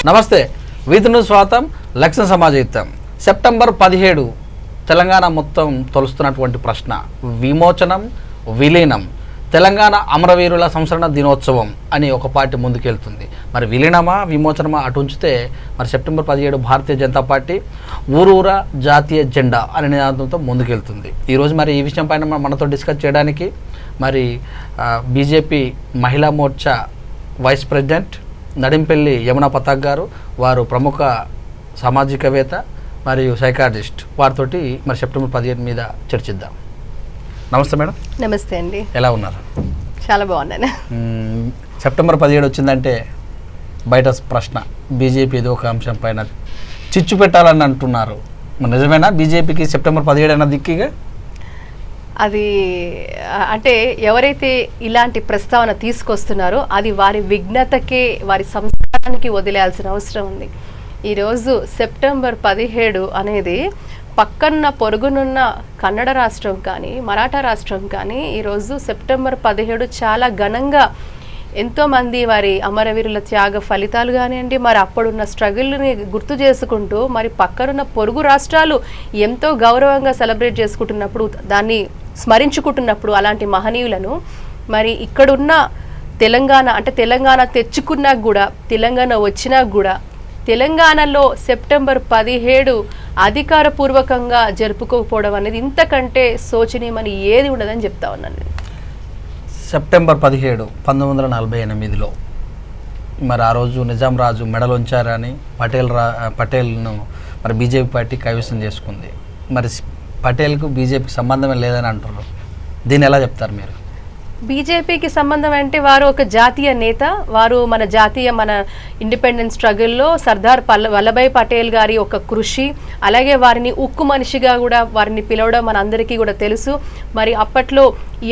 నమస్తే, వీధును స్వాతం లక్ష్య సమాజయుతం. సెప్టెంబర్ 17 తెలంగాణ మొత్తం తొలుస్తున్నటువంటి ప్రశ్న విమోచనం విలీనం. తెలంగాణ అమరవీరుల సంస్మరణ దినోత్సవం అని ఒక పార్టీ ముందుకెళ్తుంది. మరి విలీనమా విమోచనమా అటు ఉంచితే మరి సెప్టెంబర్ 17 భారతీయ జనతా పార్టీ ఊరూరా జాతీయ జెండా అనే నినాదంతో ముందుకెళ్తుంది. ఈరోజు మరి ఈ విషయం పైన మనతో డిస్కస్ చేయడానికి మరి బీజేపీ మహిళా మోర్చా వైస్ ప్రెసిడెంట్ నడింపల్లి యమునా పతాక్ గారు, వారు ప్రముఖ సామాజికవేత్త మరియు సైకాట్రిస్ట్, వారితోటి మరి సెప్టెంబర్ 17 మీద చర్చిద్దాం. నమస్తే మేడం. నమస్తే అండి. ఎలా ఉన్నారు? చాలా బాగున్నాను. సెప్టెంబర్ 17 వచ్చిందంటే బయట ప్రశ్న, బీజేపీ ఏదో ఒక అంశం పైన చిచ్చు పెట్టాలని అంటున్నారు. నిజమేనా బీజేపీకి సెప్టెంబర్ 17 అన్న దిక్కిగా? అది అంటే ఎవరైతే ఇలాంటి ప్రస్తావన తీసుకొస్తున్నారో అది వారి విఘ్నతకే, వారి సంస్కారానికి వదిలేయాల్సిన అవసరం ఉంది. ఈరోజు సెప్టెంబర్ 17 అనేది పక్కన్న పొరుగునున్న కన్నడ రాష్ట్రం కానీ మరాఠా రాష్ట్రం కానీ ఈరోజు సెప్టెంబర్ 17 చాలా ఘనంగా ఎంతోమంది వారి అమరవీరుల త్యాగ ఫలితాలు కానివ్వండి, మరి అప్పుడున్న స్ట్రగుల్ని గుర్తు చేసుకుంటూ మరి పక్కనున్న పొరుగు రాష్ట్రాలు ఎంతో గౌరవంగా సెలబ్రేట్ చేసుకుంటున్నప్పుడు, దాన్ని స్మరించుకుంటున్నప్పుడు అలాంటి మహనీయులను మరి ఇక్కడున్న తెలంగాణ అంటే తెలంగాణ తెచ్చుకున్నా కూడా, తెలంగాణ వచ్చినా కూడా తెలంగాణలో సెప్టెంబర్ 17 అధికారపూర్వకంగా జరుపుకోకపోవడం అనేది ఇంతకంటే శోచనీయమని ఏది ఉండదని చెప్తా ఉన్నాను. సెప్టెంబర్ 17 1948లో మరి ఆ రోజు నిజాం రాజు మెడలుంచారని పటేల్ను మరి బీజేపీ పార్టీ కైవసం చేసుకుంది. మరి పటేల్కు బీజేపీకి సంబంధమే లేదని అంటారు. దీన్ని ఎలా చెప్తారు మీరు? బీజేపీకి సంబంధం అంటే వారు ఒక జాతీయ నేత, వారు మన ఇండిపెండెన్స్ స్ట్రగుల్లో సర్దార్ వల్లభాయ్ పటేల్ గారి ఒక కృషి, అలాగే వారిని ఉక్కు మనిషిగా కూడా వారిని పిలవడం మనందరికీ కూడా తెలుసు. మరి అప్పట్లో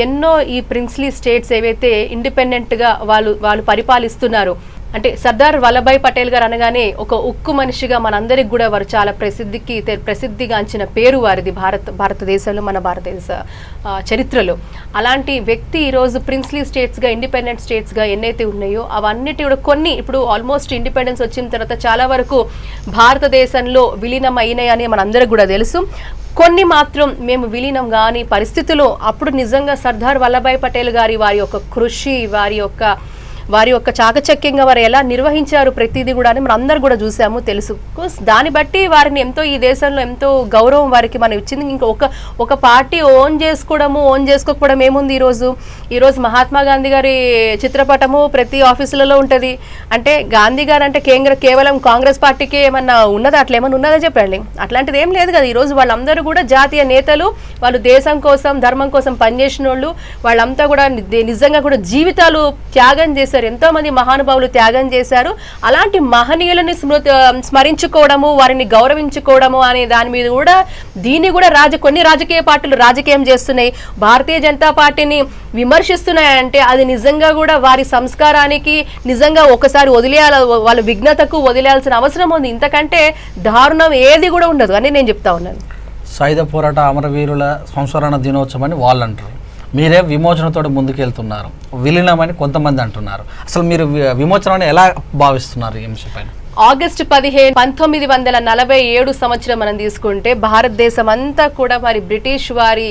ఎన్నో ఈ ప్రిన్స్లీ స్టేట్స్ ఏవైతే ఇండిపెండెంట్గా వాళ్ళు పరిపాలిస్తున్నారు, అంటే సర్దార్ వల్లభాయ్ పటేల్ గారు అనగానే ఒక ఉక్కు మనిషిగా మనందరికి కూడా వారు చాలా ప్రసిద్ధిగాంచిన పేరు వారిది భారతదేశంలో, మన భారతదేశ చరిత్రలో. అలాంటి వ్యక్తి ఈరోజు ప్రిన్స్లీ స్టేట్స్గా, ఇండిపెండెంట్ స్టేట్స్గా ఎన్నైతే ఉన్నాయో అవన్నిటి కూడా కొన్ని ఇప్పుడు ఆల్మోస్ట్ ఇండిపెండెన్స్ వచ్చిన తర్వాత చాలా వరకు భారతదేశంలో విలీనం అయినాయని మనందరికి కూడా తెలుసు. కొన్ని మాత్రం మేము విలీనం కాని పరిస్థితుల్లో అప్పుడు నిజంగా సర్దార్ వల్లభాయ్ పటేల్ గారి వారి యొక్క కృషి, వారి యొక్క చాకచక్యంగా వారు ఎలా నిర్వహించారు ప్రతిదీ కూడా మనం అందరు కూడా చూసాము, తెలుసు. దాన్ని బట్టి వారిని ఎంతో ఈ దేశంలో ఎంతో గౌరవం వారికి మనం ఇచ్చింది. ఇంకా ఒక పార్టీ ఓన్ చేసుకోకపోవడం ఏముంది? ఈరోజు మహాత్మా గాంధీ గారి చిత్రపటము ప్రతి ఆఫీసులలో ఉంటుంది. అంటే గాంధీ గారు అంటే కేవలం కాంగ్రెస్ పార్టీకి ఏమన్నా ఉన్నదా? అట్లా ఏమన్నా ఉన్నదా చెప్పండి? అట్లాంటిది ఏం లేదు కదా. ఈరోజు వాళ్ళందరూ కూడా జాతీయ నేతలు, వాళ్ళు దేశం కోసం ధర్మం కోసం పనిచేసిన వాళ్ళు, వాళ్ళంతా కూడా నిజంగా కూడా జీవితాలు త్యాగం చేశారు. ఎంతో మంది మహానుభావులు త్యాగం చేశారు. అలాంటి మహనీయులని స్మరించుకోవడము, వారిని గౌరవించుకోవడము అనే దాని మీద కూడా దీన్ని కూడా కొన్ని రాజకీయ పార్టీలు రాజకీయం చేస్తున్నాయి, భారతీయ జనతా పార్టీని విమర్శిస్తున్నాయంటే అది నిజంగా కూడా వారి సంస్కారానికి నిజంగా ఒకసారి వాళ్ళ విఘ్నతకు వదిలేయాల్సిన అవసరం ఉంది. ఇంతకంటే దారుణం ఏది కూడా ఉండదు అని నేను చెప్తా ఉన్నాను. సాయుధ పోరాట అమరవీరుల సంస్మరణ దినోత్సవం అని వాళ్ళు అంటారు, మీరే విమోచనతో ముందుకెళ్తున్నారు, విలీనమని కొంతమంది అంటున్నారు. అసలు మీరు విమోచనని ఎలా భావిస్తున్నారు ఈ అంశం పైన? ఆగస్టు 15 1947 సంవత్సరం మనం తీసుకుంటే భారతదేశం అంతా కూడా మరి బ్రిటిష్ వారి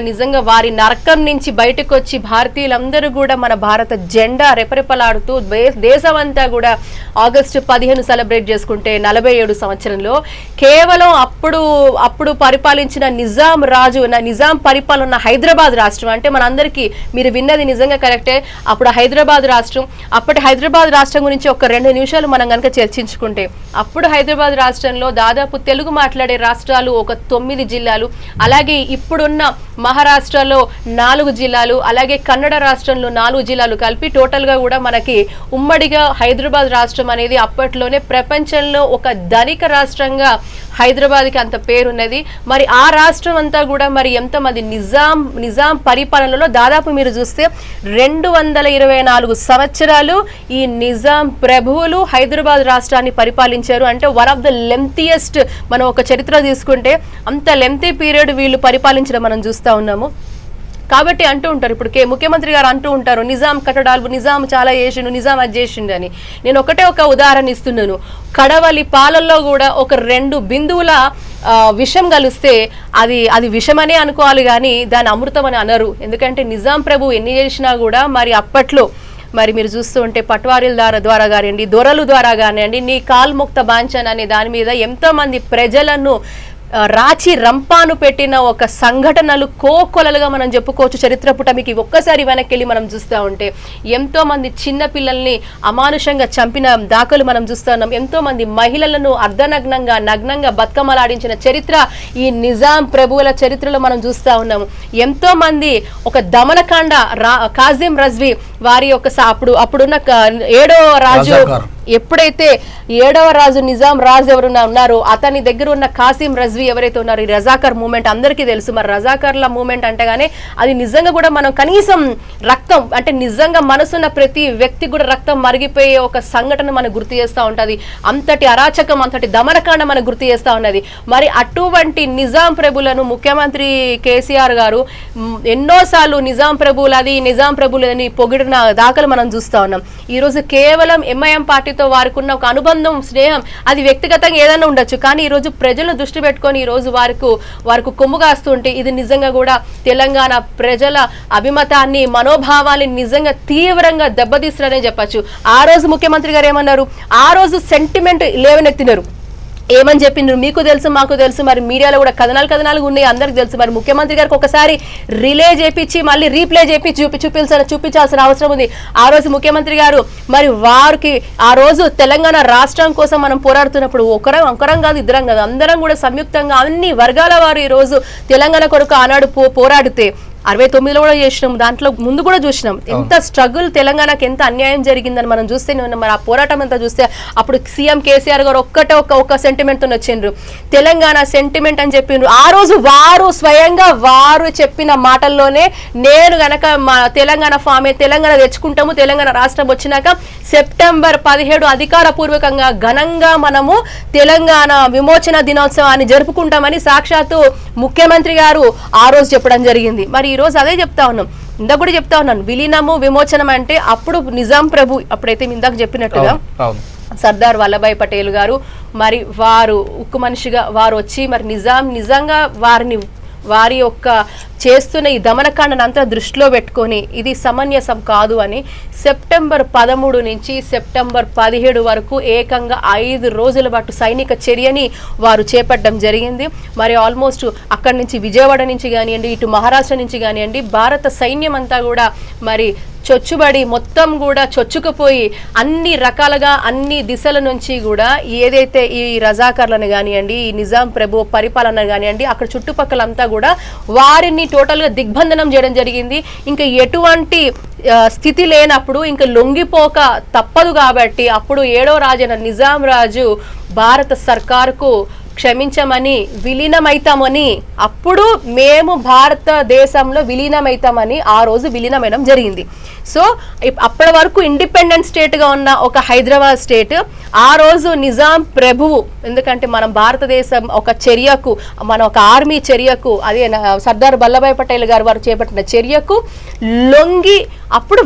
నిజంగా వారి నరకం నుంచి బయటకు వచ్చి భారతీయులందరూ కూడా మన భారత జెండా రెపరెపలాడుతూ దేశం అంతా కూడా ఆగస్టు 15 సెలబ్రేట్ చేసుకుంటే 47 సంవత్సరంలో కేవలం అప్పుడు పరిపాలించిన నిజాం పరిపాలన హైదరాబాద్ రాష్ట్రం, అంటే మనందరికీ మీరు విన్నది నిజంగా కరెక్టే. అప్పుడు హైదరాబాద్ రాష్ట్రం, అప్పటి హైదరాబాద్ రాష్ట్రం గురించి ఒక 2 నిమిషాలు మనం కనుక చర్చించుకుంటే, అప్పుడు హైదరాబాద్ రాష్ట్రంలో దాదాపు తెలుగు మాట్లాడే రాష్ట్రాలు ఒక 9 జిల్లాలు, అలాగే ఇప్పుడున్న మహారాష్ట్రలో 4 జిల్లాలు, అలాగే కన్నడ రాష్ట్రంలో 4 జిల్లాలు కలిపి టోటల్గా కూడా మనకి ఉమ్మడిగా హైదరాబాద్ రాష్ట్రం అనేది అప్పట్లోనే ప్రపంచంలో ఒక ధనిక రాష్ట్రంగా హైదరాబాద్కి అంత పేరున్నది. మరి ఆ రాష్ట్రం అంతా కూడా మరి ఎంతమంది నిజాం పరిపాలనలో దాదాపు మీరు చూస్తే 224 సంవత్సరాలు ఈ నిజాం ప్రభువులు హైదరాబాద్ రాష్ట్రాన్ని పరిపాలించారు. అంటే వన్ ఆఫ్ ద లెంతియెస్ట్, మనం ఒక చరిత్ర తీసుకుంటే అంత లెంతీ పీరియడ్ వీళ్ళు పరిపాలించడం మనం చూస్తూ ఉన్నాము. కాబట్టి అంటూ ఉంటారు, ఇప్పుడు ముఖ్యమంత్రి గారు అంటూ ఉంటారు నిజాం కట్టడాలు, నిజాం చాలా చేసిండు, నిజాం అది చేసిండు అని. నేను ఒక ఉదాహరణ ఇస్తున్నాను. కడవలి పాలల్లో కూడా ఒక 2 బిందువుల విషం కలిస్తే అది విషమనే అనుకోవాలి కానీ దాన్ని అమృతం అని అనరు. ఎందుకంటే నిజాం ప్రభు ఎన్ని చేసినా కూడా మరి అప్పట్లో మరి మీరు చూస్తూ ఉంటే పట్వారీల ద్వారా కానివ్వండి, దొరలు ద్వారా కానివ్వండి, నీ కాల్ముక్త బాంఛన్ అనే దాని మీద ఎంతో మంది ప్రజలను రాచి రంపాను పెట్టిన ఒక సంఘటనలు కోకొలలుగా మనం చెప్పుకోవచ్చు. చరిత్ర పుటమికి ఒక్కసారి వెనక్కి వెళ్ళి మనం చూస్తూ ఉంటే ఎంతో మంది చిన్న పిల్లల్ని అమానుషంగా చంపిన దాఖలు మనం చూస్తున్నాం. ఎంతో మంది మహిళలను నగ్నంగా బతుకమ్మలాడించిన చరిత్ర ఈ నిజాం ప్రభువుల చరిత్రలో మనం చూస్తూ ఉన్నాము. ఎంతో మంది ఒక దమనకాండ కాజిం రజ్వీ వారి యొక్క అప్పుడున్న 7వ రాజు, ఎప్పుడైతే 7వ రాజు నిజాం రాజు ఎవరున్నా ఉన్నారో అతని దగ్గర ఉన్న కాసిం రజ్వీ ఎవరైతే ఉన్నారో, ఈ రజాకర్ మూమెంట్ అందరికీ తెలుసు. మరి రజాకర్ల మూమెంట్ అంటేగానే అది నిజంగా కూడా మనం కనీసం రక్తం అంటే నిజంగా మనసున్న ప్రతి వ్యక్తి కూడా రక్తం మరిగిపోయే ఒక సంఘటన మనకు గుర్తు చేస్తూ ఉంటుంది. అంతటి అరాచకం, అంతటి దమనకాండ మనకు గుర్తు చేస్తూ ఉన్నది. మరి అటువంటి నిజాం ప్రభులను ముఖ్యమంత్రి కేసీఆర్ గారు ఎన్నోసార్లు నిజాం ప్రభులని పొగిడిన దాఖలు మనం చూస్తూ ఉన్నాం. ఈరోజు కేవలం ఎంఐఎం పార్టీతో వారికి ఉన్న ఒక అనుబంధం, స్నేహం అది వ్యక్తిగతంగా ఏదైనా ఉండొచ్చు, కానీ ఈరోజు ప్రజలను దృష్టి పెట్టుకొని ఈరోజు వారికి కొమ్ము కాస్తుంటే ఇది నిజంగా కూడా తెలంగాణ ప్రజల అభిమతాన్ని, మనోభావాన్ని నిజంగా తీవ్రంగా దెబ్బతీస్తున్నారనే చెప్పచ్చు. ఆ రోజు ముఖ్యమంత్రి గారు ఏమన్నారు, ఆ రోజు సెంటిమెంట్ లేవనెత్తినారు. ఏమని చెప్పిండ్రు మీకు తెలుసు, మాకు తెలుసు. మరి మీడియాలో కూడా కథనాలు ఉన్నాయి, అందరికి తెలుసు. మరి ముఖ్యమంత్రి గారికి ఒకసారి రిలే చేపించి మళ్ళీ రీప్లే చేపించి చూపించాల్సిన అవసరం ఉంది. ఆ రోజు ముఖ్యమంత్రి గారు మరి వారికి ఆ రోజు తెలంగాణ రాష్ట్రం కోసం మనం పోరాడుతున్నప్పుడు ఒకరం కాదు, ఇద్దరం కాదు, అందరం కూడా సంయుక్తంగా అన్ని వర్గాల వారు ఈ రోజు తెలంగాణ కొరకు ఆనాడు పోరాడితే 69లో కూడా చేసినాం, దాంట్లో ముందు కూడా చూసినాం ఎంత స్ట్రగుల్, తెలంగాణకి ఎంత అన్యాయం జరిగిందని మనం చూస్తే. మరి ఆ పోరాటం అంతా చూస్తే అప్పుడు సీఎం కేసీఆర్ గారు ఒక్క సెంటిమెంట్ తో వచ్చిండ్రు, తెలంగాణ సెంటిమెంట్ అని చెప్పిండ్రు. ఆ రోజు వారు స్వయంగా వారు చెప్పిన మాటల్లోనే నేను గనక మా తెలంగాణ తెలంగాణ తెచ్చుకుంటాము, తెలంగాణ రాష్ట్రం వచ్చినాక సెప్టెంబర్ 17 అధికారపూర్వకంగా ఘనంగా మనము తెలంగాణ విమోచన దినోత్సవాన్ని జరుపుకుంటామని సాక్షాత్తు ముఖ్యమంత్రి గారు ఆ రోజు చెప్పడం జరిగింది. మరి ఈ రోజు అదే చెప్తా ఉన్నాం, ఇందాక కూడా చెప్తా ఉన్నాను, విలీనము విమోచనం అంటే అప్పుడు నిజాం ప్రభు అప్పుడైతే ఇందాక చెప్పినట్టుగా సర్దార్ వల్లభాయ్ పటేల్ గారు మరి వారు ఉక్కు మనిషిగా వారు వచ్చి మరి నిజంగా వారి యొక్క చేస్తున్న ఈ దమనకాండను అంతా దృష్టిలో పెట్టుకొని ఇది సమంజసం కాదు అని సెప్టెంబర్ 13 నుంచి సెప్టెంబర్ 17 వరకు ఏకంగా 5 రోజుల పాటు సైనిక చర్యని వారు చేపట్టడం జరిగింది. మరి ఆల్మోస్ట్ అక్కడి నుంచి విజయవాడ నుంచి కానివ్వండి, ఇటు మహారాష్ట్ర నుంచి కానివ్వండి, భారత సైన్యం అంతా కూడా మరి చొచ్చుబడి మొత్తం కూడా చొచ్చుకుపోయి అన్ని రకాలుగా అన్ని దిశల నుంచి కూడా ఏదైతే ఈ రజాకర్లను కానివ్వండి, ఈ నిజాం ప్రభు పరిపాలన కానివ్వండి, అక్కడ చుట్టుపక్కలంతా కూడా వారిని టోటల్గా దిగ్బంధనం చేయడం జరిగింది. ఇంకా ఎటువంటి స్థితి లేనప్పుడు ఇంకా లొంగిపోక తప్పదు కాబట్టి అప్పుడు 7వ రాజైన నిజాం రాజు భారత సర్కారుకు క్షమించమని విలీనమైతామని, అప్పుడు మేము భారతదేశంలో విలీనమైతామని ఆ రోజు విలీనమైనం జరిగింది. సో అప్పటి వరకు ఇండిపెండెంట్ స్టేట్గా ఉన్న ఒక హైదరాబాద్ స్టేట్ ఆ రోజు నిజాం ప్రభువు, ఎందుకంటే మనం భారతదేశం ఒక చర్యకు, మన ఒక ఆర్మీ చర్యకు, అదే సర్దార్ వల్లభాయ్ పటేల్ గారు వారు చేపట్టిన చర్యకు లొంగి అప్పుడు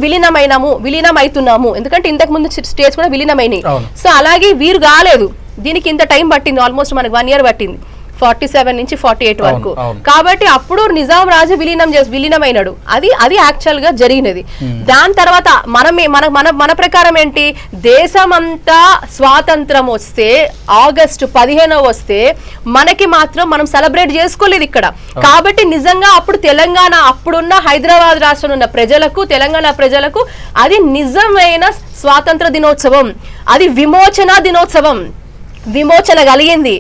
విలీనమైతున్నాము. ఎందుకంటే ఇంతకు ముందు స్టేట్స్ కూడా విలీనమైనాయి. సో అలాగే వీరు కాలేదు, దీనికి ఇంత టైం పట్టింది, ఆల్మోస్ట్ మనకు 1 year పట్టింది, 47 నుంచి 48 వరకు. కాబట్టి అప్పుడు నిజాం రాజు విలీనమైనాడు, అది యాక్చువల్ గా జరిగినది. దాని తర్వాత మన ప్రకారం ఏంటి, దేశమంతా స్వాతంత్రం వస్తే ఆగస్టు 15 వస్తే మనకి మాత్రం మనం సెలబ్రేట్ చేసుకోలేదు ఇక్కడ. కాబట్టి నిజంగా అప్పుడు తెలంగాణ, అప్పుడున్న హైదరాబాద్ రాష్ట్రంలో ఉన్న ప్రజలకు, తెలంగాణ ప్రజలకు అది నిజమైన స్వాతంత్ర దినోత్సవం, అది విమోచన దినోత్సవం. విమోచన కలిగింది.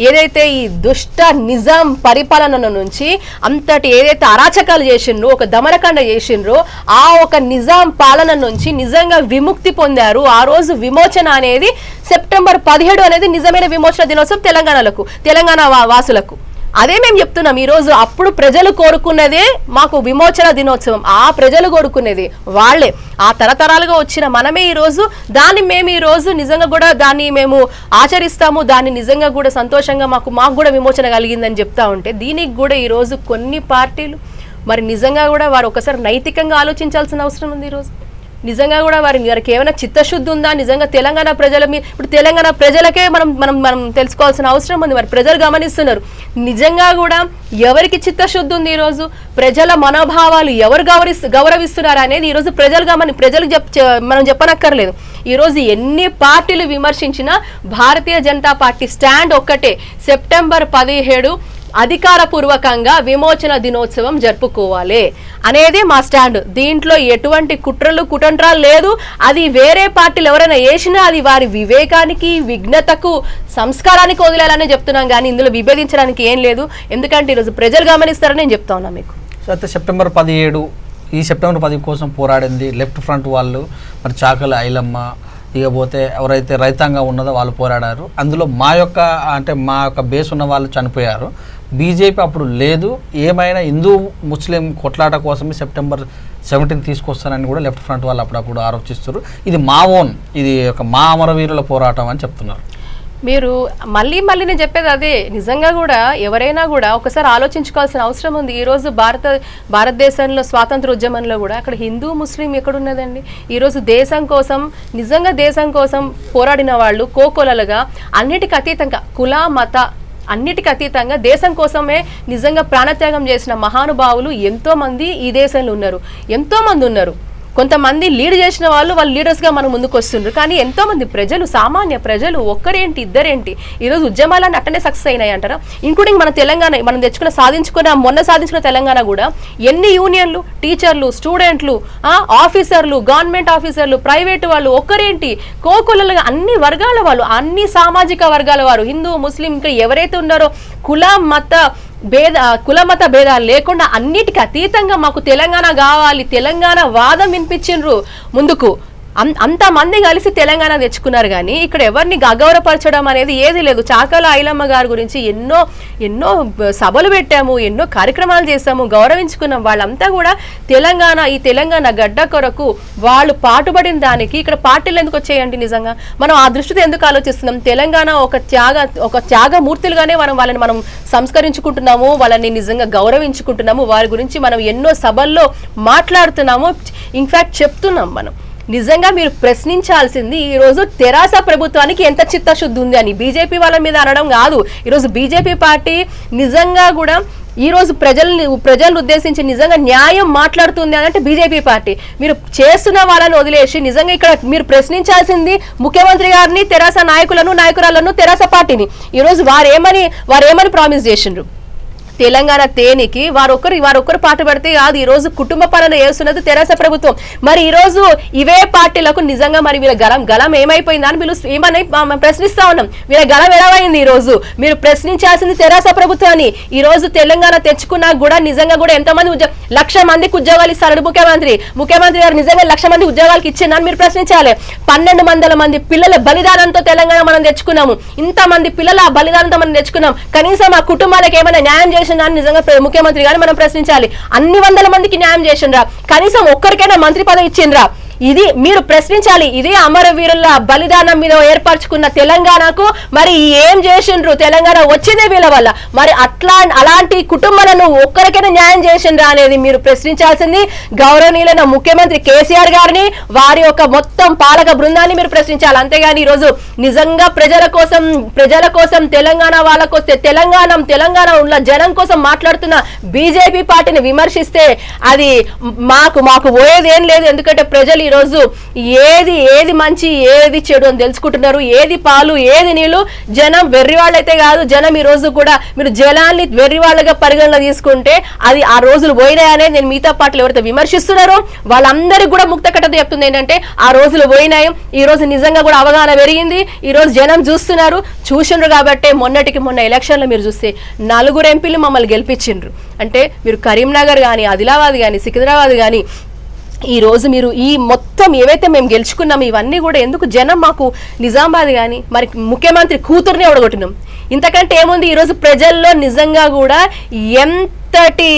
ఏదైతే ఈ దుష్ట నిజాం పరిపాలన నుంచి అంతటి ఏదైతే అరాచకాలు చేసిండ్రో, ఒక దమనకాండ చేసిండ్రో, ఆ ఒక నిజాం పాలన నుంచి నిజంగా విముక్తి పొందారు. ఆ రోజు విమోచన అనేది సెప్టెంబర్ 17 అనేది నిజమైన విమోచన దినోత్సవం తెలంగాణ వాసులకు. అదే మేము చెప్తున్నాం ఈరోజు. అప్పుడు ప్రజలు కోరుకున్నదే మాకు విమోచన దినోత్సవం, ఆ ప్రజలు కోరుకునేది వాళ్ళే, ఆ తరతరాలుగా వచ్చిన మనమే ఈరోజు మేము ఈరోజు నిజంగా కూడా దాన్ని మేము ఆచరిస్తాము, దాన్ని నిజంగా కూడా సంతోషంగా మాకు కూడా విమోచన కలిగిందని చెప్తా ఉంటే, దీనికి కూడా ఈరోజు కొన్ని పార్టీలు మరి నిజంగా కూడా వారు ఒకసారి నైతికంగా ఆలోచించాల్సిన అవసరం ఉంది ఈరోజు. నిజంగా కూడా వారికి ఏమైనా చిత్తశుద్ధి ఉందా? నిజంగా తెలంగాణ ప్రజల ఇప్పుడు తెలంగాణ ప్రజలకే మనం మనం మనం తెలుసుకోవాల్సిన అవసరం ఉంది. మరి ప్రజలు గమనిస్తున్నారు. నిజంగా కూడా ఎవరికి చిత్తశుద్ధి ఉంది ఈరోజు? ప్రజల మనోభావాలు ఎవరు గౌరవిస్తున్నారు అనేది ఈరోజు ప్రజలు మనం చెప్పనక్కర్లేదు. ఈరోజు ఎన్ని పార్టీలు విమర్శించినా భారతీయ జనతా పార్టీ స్టాండ్ ఒక్కటే, సెప్టెంబర్ 17 అధికారపూర్వకంగా విమోచన దినోత్సవం జరుపుకోవాలి అనేది మా స్టాండ్. దీంట్లో ఎటువంటి కుట్రంట్రాలు లేదు. అది వేరే పార్టీలు ఎవరైనా వేసినా అది వారి వివేకానికి, విఘ్నతకు, సంస్కారానికి వదిలేయాలని చెప్తున్నాం, కానీ ఇందులో విభేదించడానికి ఏం లేదు. ఎందుకంటే ఈరోజు ప్రజలు గమనిస్తారని నేను చెప్తా ఉన్నా మీకు. సో అయితే సెప్టెంబర్ 10 కోసం పోరాడింది లెఫ్ట్ ఫ్రంట్ వాళ్ళు, మరి చాకల ఐలమ్మ, ఇకపోతే ఎవరైతే రైతాంగం ఉన్నదో వాళ్ళు పోరాడారు. అందులో మా యొక్క బేస్ ఉన్న వాళ్ళు చనిపోయారు. బీజేపీ అప్పుడు లేదు. ఏమైనా హిందూ ముస్లిం కొట్లాట కోసమే సెప్టెంబర్ 17 తీసుకొస్తానని కూడా లెఫ్ట్ ఫ్రంట్ వాళ్ళు అప్పుడప్పుడు ఆరోపిస్తారు. ఇది ఇది మా అమరవీరుల పోరాటం అని చెప్తున్నారు. మీరు మళ్ళీ నేను చెప్పేది అదే. నిజంగా కూడా ఎవరైనా కూడా ఒకసారి ఆలోచించుకోవాల్సిన అవసరం ఉంది. ఈరోజు భారతదేశంలో స్వాతంత్ర ఉద్యమంలో కూడా అక్కడ హిందూ ముస్లిం ఎక్కడున్నదండి? ఈరోజు నిజంగా దేశం కోసం పోరాడిన వాళ్ళు కోకొలలుగా అన్నిటికీ అతీతంగా, కుల మత అన్నిటికీ అతీతంగా దేశం కోసమే నిజంగా ప్రాణత్యాగం చేసిన మహానుభావులు ఎంతోమంది ఈ దేశంలో ఉన్నారు. కొంతమంది లీడ్ చేసిన వాళ్ళు లీడర్స్గా మనం ముందుకు వస్తున్నారు. కానీ ఎంతోమంది సామాన్య ప్రజలు ఒక్కరేంటి ఇద్దరేంటి ఈరోజు ఉద్యమాలన్నీ అట్టనే సక్సెస్ అయినాయి అంటారా? ఇంక్లూడింగ్ మన తెలంగాణ, మనం మొన్న సాధించుకున్న తెలంగాణ కూడా ఎన్ని యూనియన్లు, టీచర్లు, స్టూడెంట్లు, ఆఫీసర్లు, గవర్నమెంట్ ఆఫీసర్లు, ప్రైవేటు వాళ్ళు ఒక్కరేంటి, కోకొల్లలుగా అన్ని వర్గాల వాళ్ళు, అన్ని సామాజిక వర్గాల వారు, హిందూ ముస్లిం ఇంకా ఎవరైతే ఉన్నారో కుల మత భేదాలు లేకుండా అన్నిటికీ అతీతంగా మాకు తెలంగాణ కావాలి, తెలంగాణ వాదం వినిపించిండ్రు ముందుకు. అంతమంది కలిసి తెలంగాణ తెచ్చుకున్నారు. కానీ ఇక్కడ ఎవరిని అగౌరవపరచడం అనేది ఏది లేదు. చాకల ఐలమ్మ గారి గురించి ఎన్నో సభలు పెట్టాము, ఎన్నో కార్యక్రమాలు చేశాము, గౌరవించుకున్నాం. వాళ్ళంతా కూడా ఈ తెలంగాణ గడ్డ కొరకు వాళ్ళు పాటుపడిన దానికి ఇక్కడ పార్టీలు ఎందుకు వచ్చాయండి? నిజంగా మనం ఆ దృష్టితో ఎందుకు ఆలోచిస్తున్నాం? తెలంగాణ ఒక త్యాగమూర్తులుగానే వాళ్ళని మనం సంస్కరించుకుంటున్నాము, వాళ్ళని నిజంగా గౌరవించుకుంటున్నాము, వారి గురించి మనం ఎన్నో సభల్లో మాట్లాడుతున్నాము, ఇన్ఫాక్ట్ చెప్తున్నాం. మనం నిజంగా మీరు ప్రశ్నించాల్సింది ఈరోజు తెరాస ప్రభుత్వానికి ఎంత చిత్తశుద్ధి ఉంది అని. బీజేపీ వాళ్ళ మీద అనడం కాదు. ఈరోజు బీజేపీ పార్టీ నిజంగా కూడా ఈరోజు ప్రజలను ఉద్దేశించి నిజంగా న్యాయం మాట్లాడుతుంది అంటే బీజేపీ పార్టీ. మీరు చేస్తున్న వాళ్ళని వదిలేసి నిజంగా ఇక్కడ మీరు ప్రశ్నించాల్సింది ముఖ్యమంత్రి గారిని, తెరాస నాయకురాలను, తెరాస పార్టీని. ఈరోజు వారేమని ప్రామిస్ చేసిండ్రు? తెలంగాణ తేనికి వారొక్కరు పాటుపడితే కాదు. ఈరోజు కుటుంబ పాలన చేస్తున్నది తెరాస ప్రభుత్వం. మరి ఈరోజు ఇవే పార్టీలకు నిజంగా మరి వీళ్ళ గలం ఏమైపోయిందా అని ఏమని ప్రశ్నిస్తా ఉన్నాం. వీళ్ళ గలం ఎలావైంది? ఈరోజు మీరు ప్రశ్నించాల్సింది తెరాస ప్రభుత్వాన్ని. ఈ రోజు తెలంగాణ తెచ్చుకున్నా కూడా నిజంగా కూడా ఎంతమంది 1,00,000 మందికి ఉద్యోగాలు ఇస్తాడు ముఖ్యమంత్రి గారు. నిజంగా 1,00,000 మందికి ఉద్యోగాలకు ఇచ్చిందని మీరు ప్రశ్నించాలి. 1,200 మంది పిల్లల బలిదానంతో తెలంగాణ మనం తెచ్చుకున్నాము. ఇంతమంది పిల్లల బలిదానంతో మనం తెచ్చుకున్నాం. కనీసం ఆ కుటుంబాలకు ఏమైనా న్యాయం నిజంగా ముఖ్యమంత్రి గారిని మనం ప్రశ్నించాలి. అన్ని 100 మందికి న్యాయం చేసిండ్రా? కనీసం ఒక్కరికైనా మంత్రి పదవి ఇచ్చిండ్రా? ఇది మీరు ప్రశ్నించాలి. ఇదే అమరవీరుల బలిదానం మీద ఏర్పరచుకున్న తెలంగాణకు మరి ఏం చేసిండ్రు? తెలంగాణ వచ్చిందే వీళ్ళ వల్ల. మరి అలాంటి కుటుంబాలను ఒక్కరికైనా న్యాయం చేసిండ్రా అనేది మీరు ప్రశ్నించాల్సింది గౌరవనీయులైన ముఖ్యమంత్రి కేసీఆర్ గారిని, వారి యొక్క మొత్తం పాలక బృందాన్ని మీరు ప్రశ్నించాలి. అంతేగాని ఈరోజు నిజంగా ప్రజల కోసం తెలంగాణ వాళ్ళకొస్తే తెలంగాణ ఉన్న జనం కోసం మాట్లాడుతున్న బీజేపీ పార్టీని విమర్శిస్తే అది మాకు పోయేది ఏం లేదు. ఎందుకంటే ప్రజలు ఈరోజు ఏది మంచి ఏది చెడు అని తెలుసుకుంటున్నారు. ఏది పాలు ఏది నీళ్లు. జనం వెర్రివాళ్ళైతే కాదు. జనం ఈ రోజు కూడా మీరు జనాన్ని వెర్రివాళ్ళగా పరిగణన తీసుకుంటే అది ఆ రోజులు పోయినాయనే నేను మిగతా పార్టీలు ఎవరైతే విమర్శిస్తున్నారో వాళ్ళందరికీ కూడా ముక్త కట్టతో చెప్తుంది ఏంటంటే ఆ రోజులు పోయినాయి. ఈ రోజు నిజంగా కూడా అవగాహన పెరిగింది. ఈ రోజు జనం చూసిండ్రు కాబట్టి మొన్న ఎలక్షన్లో మీరు చూస్తే 4 ఎంపీలు మమ్మల్ని గెలిపించిండ్రు. అంటే మీరు కరీంనగర్ కానీ, ఆదిలాబాద్ కానీ, సికింద్రాబాద్ కానీ ఈ రోజు మీరు ఈ మొత్తం ఏవైతే మేము గెలుచుకున్నాం ఇవన్నీ కూడా ఎందుకు? జనం మాకు నిజామాబాద్ కానీ మరి ముఖ్యమంత్రి కూతుర్నే ఓడగొట్టినాం. ఇంతకంటే ఏముంది? ఈరోజు ప్రజల్లో నిజంగా కూడా ఎంతటి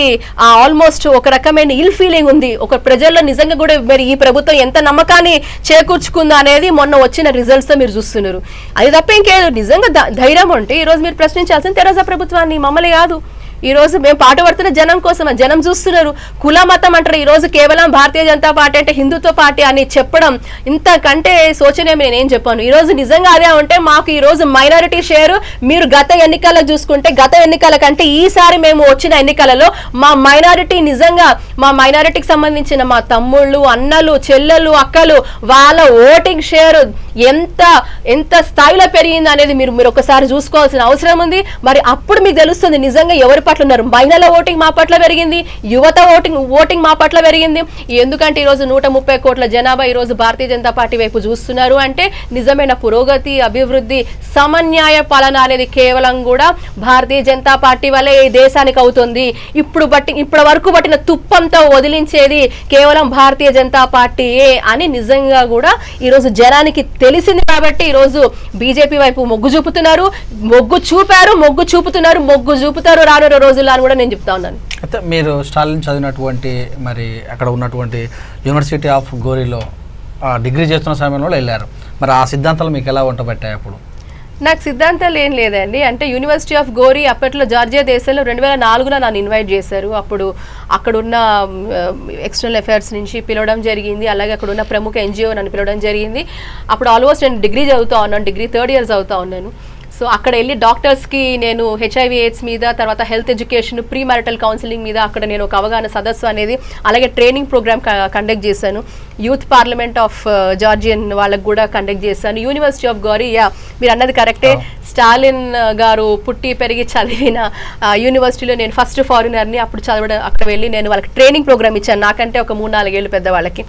ఆల్మోస్ట్ ఒక రకమైన ఇల్ ఫీలింగ్ ఉంది. ఒక ప్రజల్లో నిజంగా కూడా మరి ఈ ప్రభుత్వం ఎంత నమ్మకాన్ని చేకూర్చుకుందో అనేది మొన్న వచ్చిన రిజల్ట్స్తో మీరు చూస్తున్నారు. అది తప్ప ఇంకేదో నిజంగా ధైర్యం ఉంటే ఈరోజు మీరు ప్రశ్నించాల్సిన తెరాస ప్రభుత్వాన్ని, మమ్మల్ని కాదు. ఈ రోజు మేము పాట పడుతున్న జనం కోసం, జనం చూస్తున్నారు. కుల మతం అంటారు, ఈ రోజు కేవలం భారతీయ జనతా పార్టీ అంటే హిందుత్వ పార్టీ అని చెప్పడం ఇంతకంటే శోచనీయం నేనేం చెప్పాను. ఈ రోజు నిజంగా అదే ఉంటే మాకు ఈ రోజు మైనారిటీ షేర్ మీరు గత ఎన్నికల్లో చూసుకుంటే, గత ఎన్నికల కంటే ఈసారి మేము వచ్చిన ఎన్నికలలో మా మైనారిటీ నిజంగా మా మైనారిటీకి సంబంధించిన మా తమ్ముళ్ళు, అన్నలు, చెల్లెలు, అక్కలు వాళ్ళ ఓటింగ్ షేర్ ఎంత స్థాయిలో పెరిగింది అనేది మీరు ఒకసారి చూసుకోవాల్సిన అవసరం ఉంది. మరి అప్పుడు మీకు తెలుస్తుంది నిజంగా ఎవరి పట్ల ఉన్నారు. మహిళల ఓటింగ్ మా పట్ల పెరిగింది, యువత ఓటింగ్ మా పట్ల పెరిగింది. ఎందుకంటే ఈరోజు 130 కోట్ల జనాభా ఈరోజు భారతీయ జనతా పార్టీ వైపు చూస్తున్నారు అంటే నిజమైన పురోగతి, అభివృద్ధి, సమన్యాయ పాలన అనేది కేవలం కూడా భారతీయ జనతా పార్టీ వల్లే ఈ దేశానికి అవుతుంది. ఇప్పటి వరకు పట్టిన తుప్పంతో వదిలించేది కేవలం భారతీయ జనతా పార్టీయే అని నిజంగా కూడా ఈరోజు జనానికి తెలిసింది. కాబట్టి ఈరోజు బీజేపీ వైపు మొగ్గు చూపుతున్నారు, మొగ్గు చూపుతారు రానున్న రోజుల్లో అని కూడా నేను చెప్తా ఉన్నాను. అయితే మీరు స్టాలిన్ చదివినటువంటి మరి అక్కడ ఉన్నటువంటి యూనివర్సిటీ ఆఫ్ గోరీలో డిగ్రీ చేస్తున్న సమయంలో వెళ్ళారు. మరి ఆ సిద్ధాంతాలు మీకు ఎలా వంటబట్టాయి? అప్పుడు నాకు సిద్ధాంతాలు ఏం లేదండి. అంటే యూనివర్సిటీ ఆఫ్ గోరీ అప్పట్లో జార్జియా దేశంలో 2004లో నన్ను ఇన్వైట్ చేశారు. అప్పుడు అక్కడున్న ఎక్స్టర్నల్ అఫైర్స్ నుంచి పిలవడం జరిగింది. అలాగే అక్కడ ఉన్న ప్రముఖ ఎన్జిఓ నన్ను పిలవడం జరిగింది. అప్పుడు ఆల్మోస్ట్ నేను డిగ్రీ చదువుతా ఉన్నాను, డిగ్రీ 3rd year చదువుతా ఉన్నాను. సో అక్కడ వెళ్ళి డాక్టర్స్కి నేను HIV AIDS మీద, తర్వాత health education, pre marital counselling మీద అక్కడ నేను ఒక అవగాహన సదస్సు అనేది, అలాగే ట్రైనింగ్ ప్రోగ్రామ్ కండక్ట్ చేశాను. యూత్ పార్లమెంట్ ఆఫ్ జార్జియన్ వాళ్ళకు కూడా కండక్ట్ చేశాను. యూనివర్సిటీ ఆఫ్ గోరీ, మీరు అన్నది కరెక్టే, స్టాలిన్ గారు పుట్టి పెరిగి చదివిన యూనివర్సిటీలో నేను ఫస్ట్ ఫారినర్ని. అప్పుడు చదవడం అక్కడ వెళ్ళి నేను వాళ్ళకి ట్రైనింగ్ ప్రోగ్రామ్ ఇచ్చాను, నాకంటే ఒక 3-4 ఏళ్ళు పెద్ద వాళ్ళకి.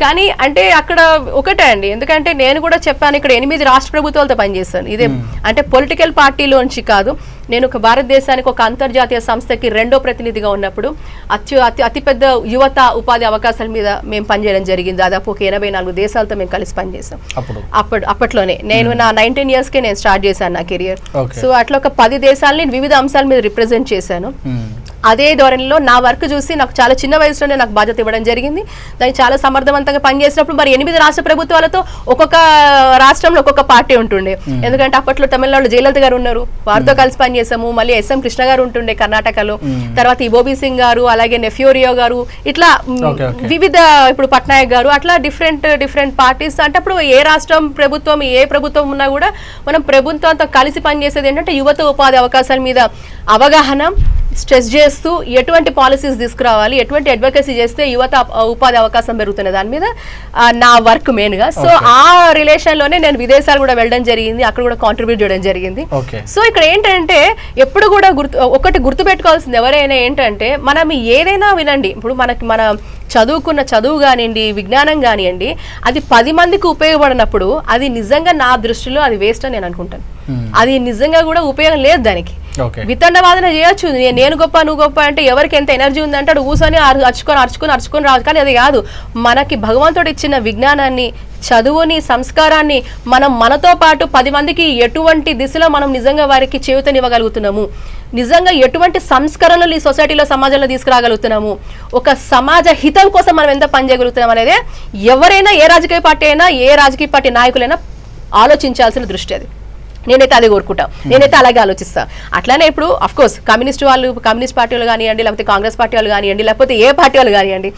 కానీ అంటే అక్కడ ఒకటే అండి, ఎందుకంటే నేను కూడా చెప్పాను ఇక్కడ 8 రాష్ట్ర ప్రభుత్వాలతో పనిచేస్తాను. ఇదే అంటే పొలిటికల్ పార్టీలోంచి కాదు, నేను ఒక భారతదేశానికి ఒక అంతర్జాతీయ సంస్థకి 2వ ప్రతినిధిగా ఉన్నప్పుడు అతిపెద్ద యువత ఉపాధి అవకాశాల మీద మేము పనిచేయడం జరిగింది. దాదాపు ఒక 84 దేశాలతో మేము కలిసి పనిచేసాం. అప్పట్లోనే నేను నా 19 yearsకే నేను స్టార్ట్ చేశాను నా కెరియర్. సో అట్లా ఒక 10 దేశాలని వివిధ అంశాల మీద రిప్రజెంట్ చేశాను. అదే ధోరణిలో నా వర్క్ చూసి నాకు చాలా చిన్న వయసులోనే నాకు బాధ్యత ఇవ్వడం జరిగింది. దానికి చాలా సమర్థవంతంగా పనిచేసినప్పుడు మరి 8 రాష్ట్ర ప్రభుత్వాలతో ఒక్కొక్క రాష్ట్రంలో ఒక్కొక్క పార్టీ ఉంటుండే. ఎందుకంటే అప్పట్లో తమిళనాడు జయలలిత గారు ఉన్నారు, వారితో కలిసి పనిచేసాము. మళ్ళీ SM కృష్ణ గారు ఉంటుండే కర్ణాటకలో, తర్వాత ఈబోబీ సింగ్ గారు, అలాగే నెఫ్యూరియో గారు, ఇట్లా వివిధ, ఇప్పుడు పట్నాయక్ గారు, అట్లా డిఫరెంట్ పార్టీస్. అంటే అప్పుడు ఏ రాష్ట్రం ప్రభుత్వం, ఏ ప్రభుత్వం ఉన్నా కూడా మనం ప్రభుత్వంతో కలిసి పనిచేసేది ఏంటంటే యువత ఉపాధి అవకాశాల మీద అవగాహన స్ట్రెస్ చేస్తూ ఎటువంటి పాలసీస్ తీసుకురావాలి, ఎటువంటి అడ్వకేసీ చేస్తే యువత ఉపాధి అవకాశం పెరుగుతున్న దాని మీద నా వర్క్ మెయిన్గా. సో ఆ రిలేషన్లోనే నేను విదేశాలు కూడా వెళ్ళడం జరిగింది, అక్కడ కూడా కాంట్రిబ్యూట్ చేయడం జరిగింది. సో ఇక్కడ ఏంటంటే ఎప్పుడు కూడా ఒకటి గుర్తుపెట్టుకోవాల్సింది ఎవరైనా ఏంటంటే, మనం ఏదైనా వినండి, ఇప్పుడు మన చదువుకున్న చదువు కానివ్వండి, విజ్ఞానం కానివ్వండి, అది 10 మందికి ఉపయోగపడినప్పుడు అది నిజంగా నా దృష్టిలో అది వేస్ట్ అని నేను అనుకుంటాను. అది నిజంగా కూడా ఉపయోగం లేదు దానికి. వితండవాదన చేయొచ్చు, నేను గొప్ప నువ్వు గొప్ప అంటే ఎవరికి ఎంత ఎనర్జీ ఉందంటే అటు కూర్చొని అరుచుకొని రావచ్చు. కానీ అది కాదు, మనకి భగవంతుడు ఇచ్చిన విజ్ఞానాన్ని, చదువుని, సంస్కారాన్ని మనం మనతో పాటు 10 మందికి ఎటువంటి దిశలో మనం నిజంగా వారికి చేయూతనివ్వగలుగుతున్నాము, నిజంగా ఎటువంటి సంస్కరణలు ఈ సొసైటీలో, సమాజంలో తీసుకురాగలుగుతున్నాము, ఒక సమాజ హితం కోసం మనం ఎంత పనిచేయగలుగుతున్నాం అనేది ఎవరైనా, ఏ రాజకీయ పార్టీ అయినా, ఏ రాజకీయ పార్టీ నాయకులైనా ఆలోచించాల్సిన దృష్టి అది. నేనైతే అదే కోరుకుంటా, నేనైతే అలాగే ఆలోచిస్తా. అట్లానే ఇప్పుడు అఫ్కోర్స్ కమ్యూనిస్ట్ పార్టీ వాళ్ళు కానివ్వండి, లేకపోతే కాంగ్రెస్ పార్టీ వాళ్ళు కానివ్వండి, లేకపోతే ఏ పార్టీ వాళ్ళు కానివ్వండి,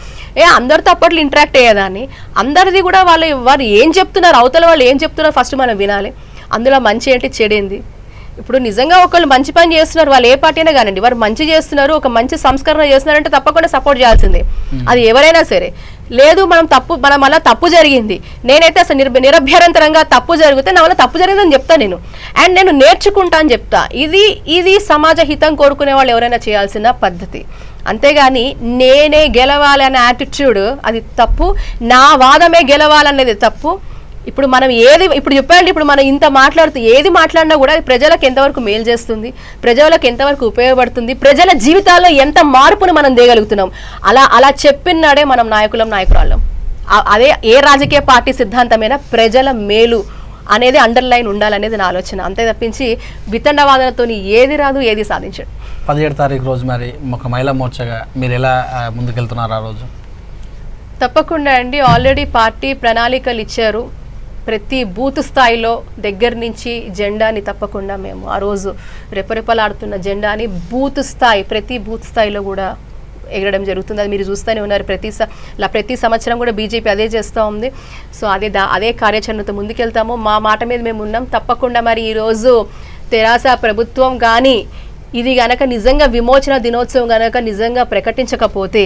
అందరితో అప్పట్లో ఇంటరాక్ట్ అయ్యేదాన్ని. అందరిది కూడా వారు ఏం చెప్తున్నారు, అవతల వాళ్ళు ఏం చెప్తున్నారు ఫస్ట్ మనం వినాలి. అందులో మంచి ఏంటి, చెడేంది. ఇప్పుడు నిజంగా ఒకళ్ళు మంచి పని చేస్తున్నారు, వాళ్ళు ఏ పార్టీ అయినా కానివ్వండి, వారు మంచి చేస్తున్నారు, ఒక మంచి సంస్కరణ చేస్తున్నారంటే తప్పకుండా సపోర్ట్ చేయాల్సిందే, అది ఎవరైనా సరే. లేదు మనం అలా తప్పు జరిగింది, నేనైతే అసలు నిరభ్యంతరంగా తప్పు జరిగితే నా వల్ల తప్పు జరిగిందని చెప్తాను నేను, అండ్ నేను నేర్చుకుంటా అని చెప్తా. ఇది సమాజ హితం కోరుకునే వాళ్ళు ఎవరైనా చేయాల్సిన పద్ధతి. అంతేగాని నేనే గెలవాలి అనే యాటిట్యూడ్ అది తప్పు, నా వాదమే గెలవాలనేది తప్పు. ఇప్పుడు మనం ఇప్పుడు చెప్పండి, ఇప్పుడు మనం ఇంత మాట్లాడుతూ ఏది మాట్లాడినా కూడా ప్రజలకు ఎంతవరకు మేలు చేస్తుంది, ప్రజలకు ఎంతవరకు ఉపయోగపడుతుంది, ప్రజల జీవితాల్లో ఎంత మార్పును మనం తేగలుగుతున్నాం, అలా చెప్పినాడే మనం నాయకురాళ్ళం. అదే ఏ రాజకీయ పార్టీ సిద్ధాంతమైనా ప్రజల మేలు అనేది అండర్లైన్ ఉండాలనేది నా ఆలోచన. అంతే తప్పించి వితండవాదనతో ఏది రాదు, ఏది సాధించడు. 17వ తారీఖు రోజు మరి ఒక మహిళా మోర్చాగా మీరు ఎలా ముందుకెళ్తున్నారు ఆ రోజు? తప్పకుండా అండి, ఆల్రెడీ పార్టీ ప్రణాళికలు ఇచ్చారు. ప్రతి బూత్ స్థాయిలో దగ్గర నుంచి జెండాని తప్పకుండా మేము ఆ రోజు రెపరెపలాడుతున్న జెండాని ప్రతి బూత్ స్థాయిలో కూడా ఎగరడం జరుగుతుంది. అది మీరు చూస్తూనే ఉన్నారు. ప్రతి సంవత్సరం కూడా బీజేపీ అదే చేస్తూ ఉంది. సో అదే కార్యాచరణతో ముందుకెళ్తాము. మా మాట మీద మేము ఉన్నాం. తప్పకుండా మరి ఈరోజు తెరాస ప్రభుత్వం కానీ ఇది గనక నిజంగా విమోచన దినోత్సవం గనక నిజంగా ప్రకటించకపోతే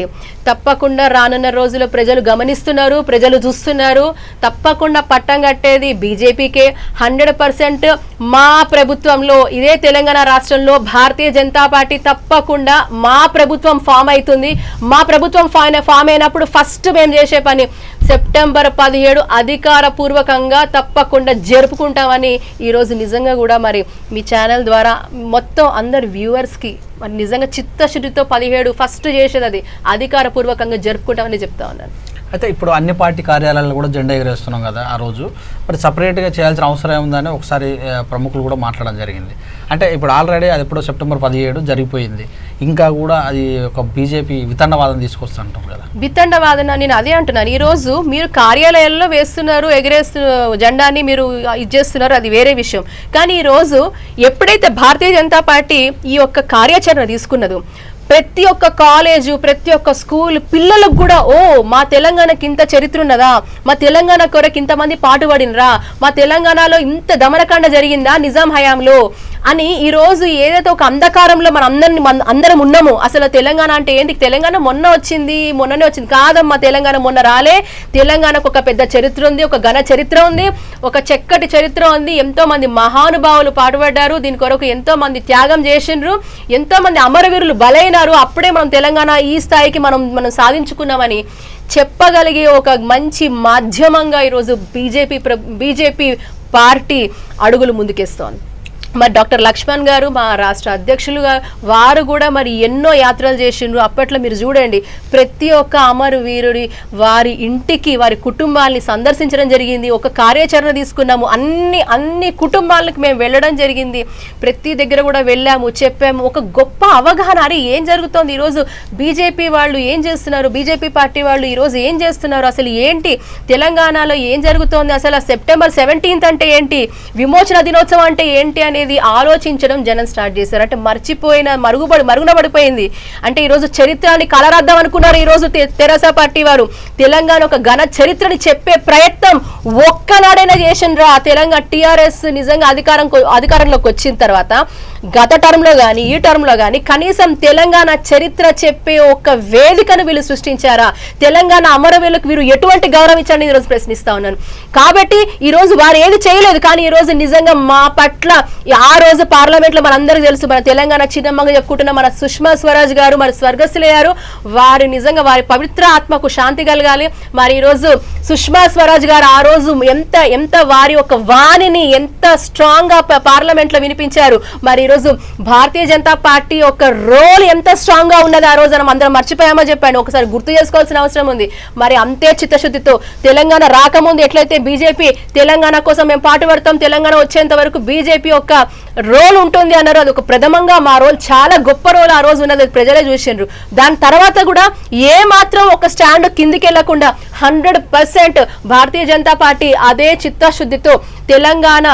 తప్పకుండా రానున్న రోజుల్లో ప్రజలు గమనిస్తున్నారు, ప్రజలు చూస్తున్నారు. తప్పకుండా పట్టం కట్టేది బీజేపీకే 100%. మా ప్రభుత్వంలో ఇదే తెలంగాణ రాష్ట్రంలో భారతీయ జనతా పార్టీ తప్పకుండా మా ప్రభుత్వం ఫామ్ అవుతుంది. మా ప్రభుత్వం ఫామ్ అయినప్పుడు ఫస్ట్ మేము చేసే పని సెప్టెంబర్ 17 అధికారపూర్వకంగా తప్పకుండా జరుపుకుంటామని ఈరోజు నిజంగా కూడా మరి మీ ఛానల్ ద్వారా మొత్తం అందరు వ్యూవర్స్కి మరి నిజంగా చిత్తశుద్ధితో 17 ఫస్ట్ చేసేది అది అధికారపూర్వకంగా జరుపుకుంటామని చెప్తా ఉన్నాను. అయితే ఇప్పుడు అన్ని పార్టీ కార్యాలయాల్లో కూడా జెండా ఎగరేస్తున్నాం కదా ఆ రోజు, మరి సపరేట్గా చేయాల్సిన అవసరం ఏముందని ఒకసారి ప్రముఖులు కూడా మాట్లాడడం జరిగింది. అంటే ఇప్పుడు ఆల్రెడీ అది ఎప్పుడో సెప్టెంబర్ 17 జరిగిపోయింది, ఇంకా కూడా అది ఒక బీజేపీ వితండవాదం తీసుకొస్తుంటాం కదా. వితండవాదన నేను అదే అంటున్నాను. ఈరోజు మీరు కార్యాలయాల్లో వేస్తున్నారు, జెండాని మీరు ఇది చేస్తున్నారు, అది వేరే విషయం. కానీ ఈరోజు ఎప్పుడైతే భారతీయ జనతా పార్టీ ఈ యొక్క కార్యాచరణ తీసుకున్నదో ప్రతి ఒక్క కాలేజు, ప్రతి ఒక్క స్కూల్ పిల్లలకు కూడా మా తెలంగాణకి ఇంత చరిత్ర ఉన్నదా, మా తెలంగాణ కొరకు ఇంతమంది పాటుపడినరా, మా తెలంగాణలో ఇంత దమనకాండ జరిగిందా నిజాం హయాంలో అని ఈరోజు ఏదైతే ఒక అంధకారంలో అందరం ఉన్నాము. అసలు తెలంగాణ అంటే ఏంటి, తెలంగాణ మొన్ననే వచ్చింది కాదమ్మా, తెలంగాణ మొన్న రాలే. తెలంగాణకు ఒక పెద్ద చరిత్ర ఉంది, ఒక ఘన చరిత్ర ఉంది, ఒక చక్కటి చరిత్ర ఉంది. ఎంతో మంది మహానుభావులు పాటుపడ్డారు, దీని కొరకు ఎంతో మంది త్యాగం చేసిండ్రు, ఎంతో మంది అమరవీరులు బలైనారు. అప్పుడే మనం తెలంగాణ ఈ స్థాయికి మనం సాధించుకున్నామని చెప్పగలిగే ఒక మంచి మాధ్యమంగా ఈరోజు బీజేపీ పార్టీ అడుగులు ముందుకేస్తోంది. మరి డాక్టర్ లక్ష్మణ్ గారు మా రాష్ట్ర అధ్యక్షులుగా వారు కూడా మరి ఎన్నో యాత్రలు చేసిండ్రు. అప్పట్లో మీరు చూడండి ప్రతి ఒక్క అమరవీరుడి వారి ఇంటికి వారి కుటుంబాలని సందర్శించడం జరిగింది. ఒక కార్యాచరణ తీసుకున్నాము, అన్ని కుటుంబాలకు మేము వెళ్ళడం జరిగింది. ప్రతి దగ్గర కూడా వెళ్ళాము, చెప్పాము. ఒక గొప్ప అవగాహన, అరే ఏం జరుగుతోంది ఈరోజు, బీజేపీ వాళ్ళు ఏం చేస్తున్నారు, బీజేపీ పార్టీ వాళ్ళు ఈరోజు ఏం చేస్తున్నారు, అసలు ఏంటి తెలంగాణలో ఏం జరుగుతోంది, అసలు సెప్టెంబర్ 17 అంటే ఏంటి, విమోచన దినోత్సవం అంటే ఏంటి అనేది ఆలోచించడం జనం స్టార్ట్ చేశారు. అంటే మరుగున పడిపోయింది. అంటే ఈరోజు చరిత్రని కలరాద్దాం అనుకున్నారు ఈరోజు తెరాస పార్టీ వారు. తెలంగాణ ఒక ఘన చరిత్రని చెప్పే ప్రయత్నం ఒక్కనాడైనా చేసిండ్రా తెలంగాణ టీఆర్ఎస్ నిజంగా అధికారంలోకి వచ్చిన తర్వాత గత టర్మ్లో కానీ ఈ టర్మ్లో కానీ కనీసం తెలంగాణ చరిత్ర చెప్పే ఒక వేదికను వీళ్ళు సృష్టించారా, తెలంగాణ అమరవీరులకు వీరు ఎటువంటి గౌరవం ఇచ్చారని ఈరోజు ప్రశ్నిస్తా ఉన్నాను. కాబట్టి ఈరోజు వారు ఏది చేయలేదు, కానీ ఈరోజు నిజంగా మా పట్ల ఆ రోజు పార్లమెంట్ లో మనందరికీ తెలుసు, మన తెలంగాణ చిన్నమ్మగా చెప్పుకుంటున్న మన సుష్మా స్వరాజ్ గారు మరి స్వర్గస్థులయ్యారు. వారు నిజంగా వారి పవిత్ర ఆత్మకు శాంతి కలగాలి. మరి ఈరోజు సుష్మా స్వరాజ్ గారు ఆ రోజు ఎంత వారి యొక్క వాణిని ఎంత స్ట్రాంగ్ గా పార్లమెంట్ లో వినిపించారు. మరి ఈరోజు భారతీయ జనతా పార్టీ యొక్క రోల్ ఎంత స్ట్రాంగ్ గా ఉన్నది ఆ రోజు అందరం మర్చిపోయామో చెప్పాను, ఒకసారి గుర్తు చేసుకోవాల్సిన అవసరం ఉంది. మరి అంతే చిత్తశుద్ధితో తెలంగాణ రాకముందు ఎట్లయితే బీజేపీ తెలంగాణ కోసం మేము పాటుపడతాం, తెలంగాణ వచ్చేంత వరకు బీజేపీ యొక్క రోల్ ఉంటుంది అన్నారు. అది ఒక ప్రథమంగా మా రోల్ చాలా గొప్ప రోల్ ఆ రోజు ఉన్నది, ప్రజలే చూసిండ్రు. దాని తర్వాత కూడా ఏ మాత్రం ఒక స్టాండ్ కిందికి వెళ్లకుండా 100% భారతీయ జనతా పార్టీ అదే చిత్తశుద్ధితో తెలంగాణ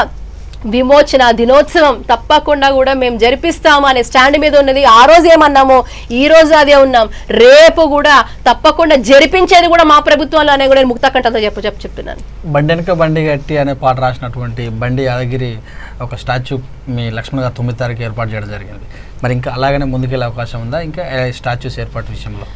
విమోచన దినోత్సవం తప్పకుండా కూడా మేము జరిపిస్తాము అనే స్టాండ్ మీద ఉన్నది. ఆ రోజు ఏమన్నామో ఈ రోజు అదే ఉన్నాం, రేపు కూడా తప్పకుండా జరిపించేది కూడా మా ప్రభుత్వంలో అనే కూడా ముక్త కంఠంతో చెప్తున్నాను. బండెనక బండి గట్టి అనే పాట రాసినటువంటి బండి యాదగిరి ఒక స్టాచ్యూ మీ లక్ష్మణ్ గారు 9 తారీఖు ఏర్పాటు చేయడం జరిగింది. మరి ఇంకా అలాగనే ముందుకెళ్ళే అవకాశం ఉందా ఇంకా స్టాచ్యూస్ ఏర్పాటు విషయంలో?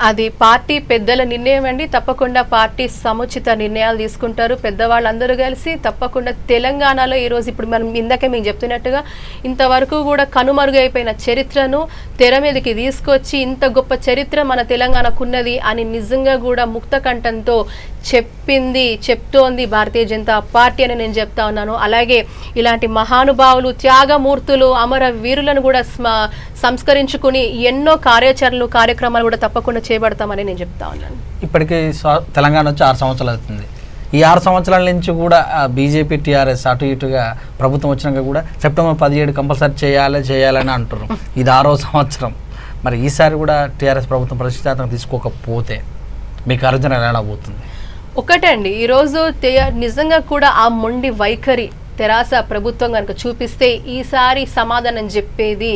అది పార్టీ పెద్దల నిర్ణయం అండి. తప్పకుండా పార్టీ సముచిత నిర్ణయాలు తీసుకుంటారు పెద్దవాళ్ళందరూ కలిసి. తప్పకుండా తెలంగాణలో ఈరోజు ఇప్పుడు మనం ఇందాకే మీకు చెప్తున్నట్టుగా ఇంతవరకు కూడా కనుమరుగైపోయిన చరిత్రను తెర మీదకి తీసుకొచ్చి ఇంత గొప్ప చరిత్ర మన తెలంగాణకున్నది అని నిజంగా కూడా ముక్త కంఠంతో చెప్తోంది భారతీయ జనతా పార్టీ అని నేను చెప్తా ఉన్నాను. అలాగే ఇలాంటి మహానుభావులు, త్యాగమూర్తులు, అమర వీరులను కూడా సంస్కరించుకుని ఎన్నో కార్యక్రమాలు కూడా తప్పకుండా చేపడతామని నేను చెప్తా ఉన్నాను. ఇప్పటికీ తెలంగాణ వచ్చి 6 సంవత్సరాలు అవుతుంది. ఈ 6 సంవత్సరాల నుంచి కూడా బీజేపీ టీఆర్ఎస్ అటు ఇటుగా ప్రభుత్వం వచ్చినాక కూడా సెప్టెంబర్ 17 కంపల్సరీ చేయాలని అంటున్నారు. ఇది 6వ సంవత్సరం. మరి ఈసారి కూడా టీఆర్ఎస్ ప్రభుత్వం ప్రతిష్టాత్మకంగా తీసుకోకపోతే మీకు అర్జన ఎలా పోతుంది? ఒకటండి ఈరోజు నిజంగా కూడా ఆ మొండి వైఖరి తెరాస ప్రభుత్వం కనుక చూపిస్తే ఈసారి సమాధానం చెప్పేది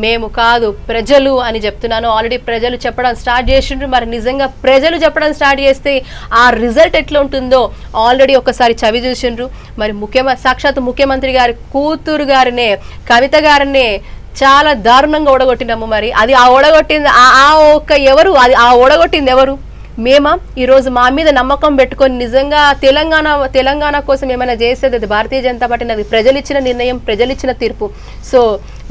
మేము కాదు ప్రజలు అని చెప్తున్నాను. ఆల్రెడీ ప్రజలు చెప్పడం స్టార్ట్ చేసిండ్రు. మరి నిజంగా ప్రజలు చెప్పడం స్టార్ట్ చేస్తే ఆ రిజల్ట్ ఎట్లా ఉంటుందో ఆల్రెడీ ఒకసారి చవి చూసిండ్రు. మరి సాక్షాత్ ముఖ్యమంత్రి గారి కూతురు గారినే, కవిత గారినే చాలా దారుణంగా ఓడగొట్టినాము. మరి అది ఆ ఓడగొట్టింది ఎవరు, అది ఆ ఓడగొట్టింది ఎవరు? మేమా? ఈరోజు మా మీద నమ్మకం పెట్టుకొని నిజంగా తెలంగాణ కోసం ఏమైనా చేసేది అది భారతీయ జనతా పార్టీ, అది ప్రజలు ఇచ్చిన నిర్ణయం, ప్రజలు ఇచ్చిన తీర్పు. సో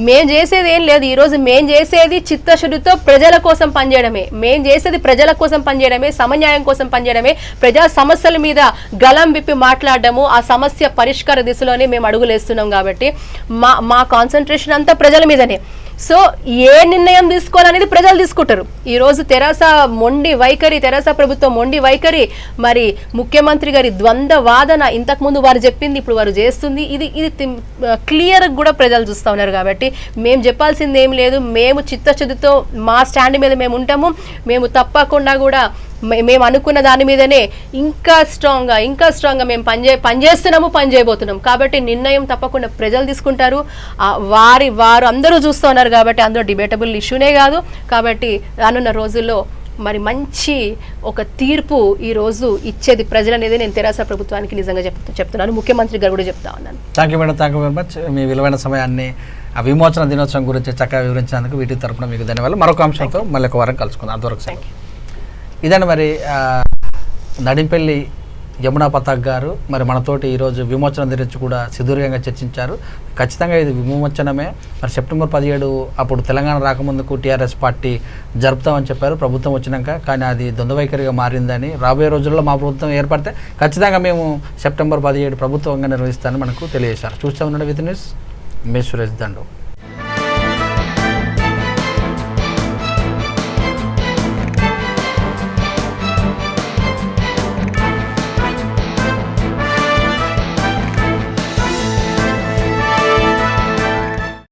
మేం చేసేది ఏం లేదు. ఈరోజు మేం చేసేది చిత్తశుద్ధితో ప్రజల కోసం పనిచేయడమే. మేం చేసేది ప్రజల కోసం పనిచేయడమే, సమన్యాయం కోసం పనిచేయడమే, ప్రజా సమస్యల మీద గలం విప్పి మాట్లాడడము, ఆ సమస్య పరిష్కార దిశలోనే మేము అడుగులేస్తున్నాం. కాబట్టి మా కాన్సన్ట్రేషన్ అంతా ప్రజల మీదనే. సో ఏ నిర్ణయం తీసుకోవాలనేది ప్రజలు తీసుకుంటారు. ఈరోజు తెరాస ప్రభుత్వం మొండి వైఖరి, మరి ముఖ్యమంత్రి గారి ద్వంద్వ వాదన, ఇంతకుముందు వారు చెప్పింది ఇప్పుడు వారు చేస్తుంది, ఇది క్లియర్గా కూడా ప్రజలు చూస్తూ ఉన్నారు. కాబట్టి మేము చెప్పాల్సింది ఏం లేదు. మేము చిత్తశుద్ధితో మా స్టాండ్ మీద మేము ఉంటాము. మేము తప్పకుండా కూడా మేము అనుకున్న దాని మీదనే ఇంకా స్ట్రాంగ్గా మేము పనిచేస్తున్నాము, పనిచేయబోతున్నాం. కాబట్టి నిర్ణయం తప్పకుండా ప్రజలు తీసుకుంటారు. వారు అందరూ చూస్తూ ఉన్నారు. కాబట్టి అందులో డిబేటబుల్ ఇష్యూనే కాదు. కాబట్టి రానున్న రోజుల్లో మరి మంచి ఒక తీర్పు ఈ రోజు ఇచ్చేది ప్రజలు అనేది నేను తెరాస ప్రభుత్వానికి నిజంగా చెప్తున్నాను. ముఖ్యమంత్రి గారు కూడా చెప్తా ఉన్నాను. Thank you madam, thank you very much. మీ విలువైన సమయాన్ని ఆ విమోచన దినోత్సవం గురించి చక్కగా వివరించినందుకు వీటి తరపున మీకు ధన్యవాదాలు. మరొక అంశంతో మళ్ళీ ఒక వారం కలుసుకుందాం. అంతవరకు ఇదండి మరి నడింపల్లి యమునా పతాక్ గారు మరి మనతోటి ఈరోజు విమోచన గురించి కూడా సుదీర్ఘంగా చర్చించారు. ఖచ్చితంగా ఇది విమోచనమే. మరి సెప్టెంబర్ 17 అప్పుడు తెలంగాణ రాకముందుకు టీఆర్ఎస్ పార్టీ జరుపుతామని చెప్పారు ప్రభుత్వం వచ్చినాక. కానీ అది ద్వంద్వవైఖరిగా మారిందని, రాబోయే రోజుల్లో మా ప్రభుత్వం ఏర్పడితే ఖచ్చితంగా మేము సెప్టెంబర్ 17 ప్రభుత్వంగా నిర్వహిస్తామని మనకు తెలియజేశారు. చూస్తూ ఉన్నాడు with news. May Suresh Dandu.